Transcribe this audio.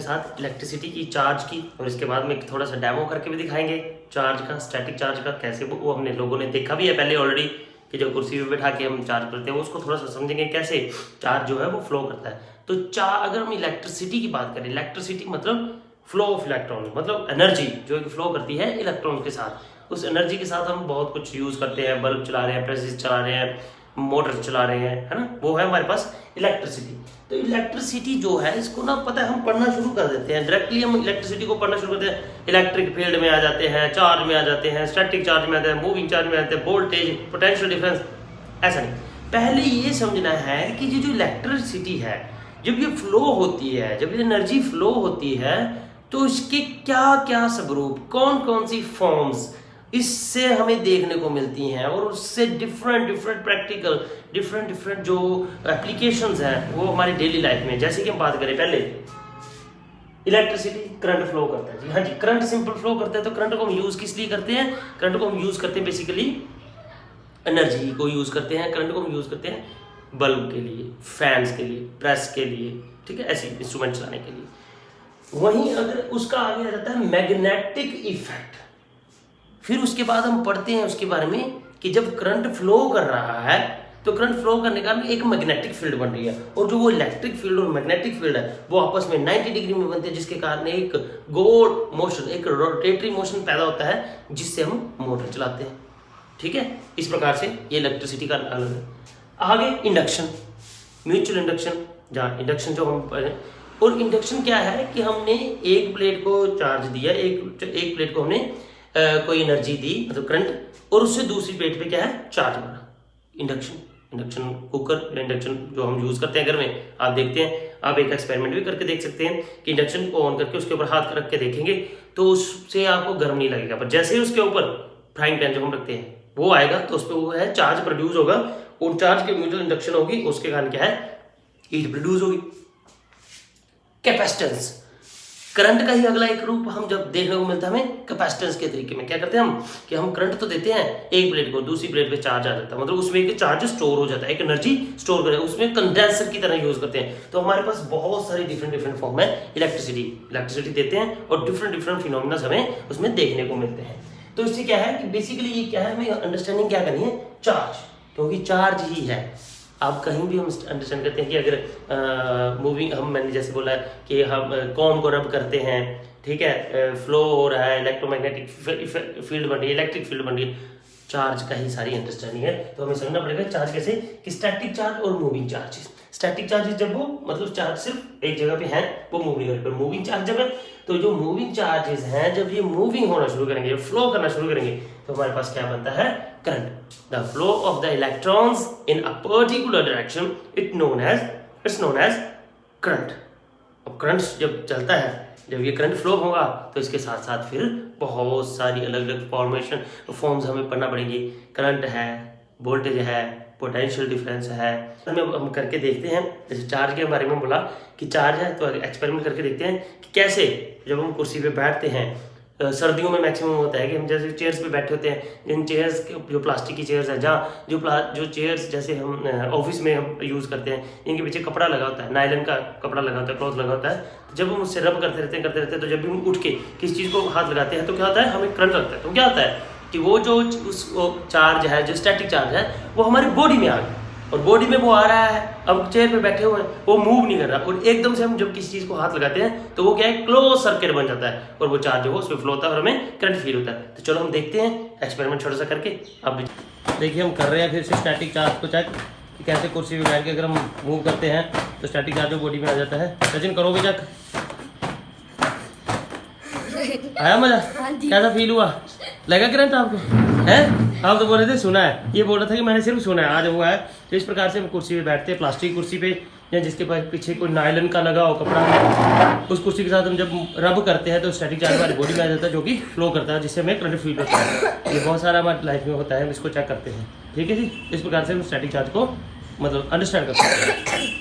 साथ इलेक्ट्रिसिटी की, चार्ज की, और इसके बाद में थोड़ा सा डेमो करके भी दिखाएंगे चार्ज का, स्टैटिक चार्ज का कैसे वो हमने लोगों ने देखा भी है पहले ऑलरेडी कि जो कुर्सी पे बैठा के हम चार्ज करते हैं उसको थोड़ा सा समझेंगे कैसे चार्ज जो है वो फ्लो करता है। तो अगर हम इलेक्ट्रिसिटी की बात करें, इलेक्ट्रिसिटी मतलब फ्लो ऑफ इलेक्ट्रॉन, मतलब एनर्जी जो है फ्लो करती है इलेक्ट्रॉन के साथ। उस एनर्जी के साथ हम बहुत कुछ यूज़ करते हैं, बल्ब चला रहे हैं, प्रेसेस चला रहे हैं, मोटर चला रहे हैं, है ना, वो है हमारे पास इलेक्ट्रिसिटी। तो इलेक्ट्रिसिटी जो है इसको ना पता है हम पढ़ना शुरू कर देते हैं, डायरेक्टली हम इलेक्ट्रिसिटी को पढ़ना शुरू करते हैं, इलेक्ट्रिक फील्ड में आ जाते हैं, चार्ज में आ जाते हैं, स्टैटिक चार्ज में आते हैं, मूविंग चार्ज में आते हैं, वोल्टेज, पोटेंशियल डिफरेंस। ऐसा नहीं, पहले ये समझना है कि ये जो इलेक्ट्रिसिटी है जब ये फ्लो होती है, जब ये एनर्जी फ्लो होती है तो इसके क्या क्या स्वरूप, कौन कौन सी फॉर्म्स इससे हमें देखने को मिलती हैं, और उससे डिफरेंट डिफरेंट प्रैक्टिकल डिफरेंट जो एप्लीकेशंस हैं वो हमारी डेली लाइफ में। जैसे कि हम बात करें पहले इलेक्ट्रिसिटी, करंट फ्लो करता है जी, हाँ जी, करंट सिंपल फ्लो करता है। तो करंट को हम यूज़ किस लिए करते हैं? करंट को हम यूज़ करते हैं बेसिकली एनर्जी को यूज़ करते हैं। करंट को हम यूज़ करते हैं बल्ब के लिए, फैंस के लिए, प्रेस के लिए, ठीक है, ऐसे इंस्ट्रूमेंट चलाने के लिए। वहीं अगर उसका आगे आ जाता है मैग्नेटिक इफेक्ट, फिर उसके बाद हम पढ़ते हैं उसके बारे में कि जब करंट फ्लो कर रहा है तो करंट फ्लो करने का एक मैग्नेटिक फील्ड बन रही है, और जो वो इलेक्ट्रिक फील्ड और मैग्नेटिक फील्ड है वो आपस में 90 डिग्री में बनते हैं, जिसके कारण एक गोल मोशन, एक रोटेटरी मोशन पैदा होता है जिससे हम मोटर चलाते हैं। ठीक है, इस प्रकार से ये इलेक्ट्रिसिटी का अलग है। आगे इंडक्शन, म्यूचुअल इंडक्शन, जहाँ इंडक्शन जो हम, और इंडक्शन क्या है कि हमने एक प्लेट को चार्ज दिया, एक प्लेट को हमने कोई एनर्जी दी, मतलब करंट, और उससे दूसरी प्लेट पे क्या है, चार्ज बना। इंडक्शन कुकर, इंडक्शन जो हम यूज करते हैं घर में, आप देखते हैं, आप एक एक्सपेरिमेंट भी करके देख सकते हैं कि इंडक्शन को ऑन करके उसके ऊपर हाथ रख के देखेंगे तो उससे आपको गर्म नहीं लगेगा, पर जैसे ही उसके ऊपर फ्राइंग पैन जो हम रखते हैं वो आएगा तो उस पर वो है चार्ज प्रोड्यूस होगा, और चार्ज के म्यूचुअल इंडक्शन होगी, उसके कारण क्या है, हीट प्रोड्यूस होगी। कैपेसिटेंस, करंट का ही अगला एक रूप हम जब देखने को मिलता है हमें कैपेसिटेंस के तरीके में। क्या करते हैं हम कि हम करंट तो देते हैं एक प्लेट को, दूसरी प्लेट पे चार्ज आ जाता है, मतलब उसमें एक चार्ज स्टोर हो जाता है, एक एनर्जी स्टोर कर, उसमें कंडेंसर की तरह यूज करते हैं। तो हमारे पास बहुत सारी डिफरेंट फॉर्म है इलेक्ट्रिसिटी देते हैं, और डिफरेंट फिनोमिना हमें उसमें देखने को मिलते हैं। तो इससे क्या है कि बेसिकली ये क्या है, हमें अंडरस्टैंडिंग क्या करनी है, चार्ज, क्योंकि चार्ज ही है। आप कहीं भी हम अंडरस्टैंड करते हैं कि अगर मूविंग, मैंने जैसे बोला कि हम कॉम को रब करते हैं, ठीक है, फ्लो हो रहा है, इलेक्ट्रोमैग्नेटिक फील्ड बन रही है, इलेक्ट्रिक फील्ड बन रही है, चार्ज का ही सारी अंडरस्टैंडिंग है। तो हमें समझना पड़ेगा चार्ज कैसे, कि स्टैटिक चार्ज और मूविंग चार्जेस। स्टैटिक चार्जेस जब वो, मतलब चार्ज सिर्फ एक जगह पे है, वो मूव नहीं कर रही, पर मूविंग चार्ज जब है, तो जो मूविंग चार्जेस हैं जब ये मूविंग होना शुरू करेंगे, फ्लो करना शुरू करेंगे, तो हमारे पास क्या बनता है, current. The flow of the electrons in a particular direction it's known as current. अब करंट जब चलता है, जब ये करंट फ्लो होगा तो इसके साथ साथ फिर बहुत सारी अलग अलग फॉर्म्स हमें पढ़ना पड़ेंगी। करंट है, वोल्टेज है, पोटेंशियल डिफरेंस है, हम करके देखते हैं। जैसे चार्ज के बारे में बोला कि चार्ज है, तो एक्सपेरिमेंट करके देखते हैं कि कैसे जब हम कुर्सी पे बैठते हैं, सर्दियों में मैक्सिमम होता है कि हम जैसे चेयर्स पे बैठे होते हैं, इन चेयर्स जो प्लास्टिक की चेयर्स हैं, जहाँ जो चेयर्स जैसे हम ऑफिस में हम यूज़ करते हैं, इनके पीछे कपड़ा लगा होता है, नायलन का कपड़ा लगा होता है, क्लॉथ लगा होता है। तो जब हम उससे रब करते रहते हैं, तो जब भी हम उठ के किसी चीज़ को हाथ लगाते हैं तो क्या होता है, हमें करंट लगता है। तो क्या होता है कि वो जो चार्ज है, जो स्टैटिक चार्ज है, वो हमारी बॉडी में आ गया, और बॉडी में वो आ रहा है, अब चेयर पे बैठे हुए हैं, वो मूव नहीं कर रहा, और एकदम से हम जब किसी चीज़ को हाथ लगाते हैं तो वो क्या है, क्लोज सर्किट बन जाता है, और वो चार्ज जो है उसमें फ्लो होता है और हमें करंट फील होता है। तो चलो हम देखते हैं एक्सपेरिमेंट छोटा सा करके। अब देखिए हम कर रहे हैं फिर से स्टैटिक चार्ज को चेक, कि कैसे कुर्सी पे बैठ के अगर हम मूव करते हैं तो स्टैटिक चार्ज बॉडी में आ जाता है। सचिन करोगे चेक? आया मजा? कैसा फील हुआ? लगा करंट आपको? है? आप तो बोल रहे थे सुना है, ये बोल रहा था कि मैंने सिर्फ सुना है, आज हुआ है। तो इस प्रकार से हम कुर्सी पे बैठते हैं, प्लास्टिक कुर्सी पे, या जिसके पास पीछे कोई नायलन का लगा हो कपड़ा, उस कुर्सी के साथ हम जब रब करते हैं तो स्टैटिक चार्ज हमारी बॉडी में आ जाता है, जो कि फ्लो करता है, जिससे हमें करंट फील होता है। ये बहुत सारा हमारी लाइफ में होता है, हम इसको चेक करते हैं। ठीक है जी, इस प्रकार से हम स्टैटिक चार्ज को मतलब अंडरस्टैंड कर सकते हैं।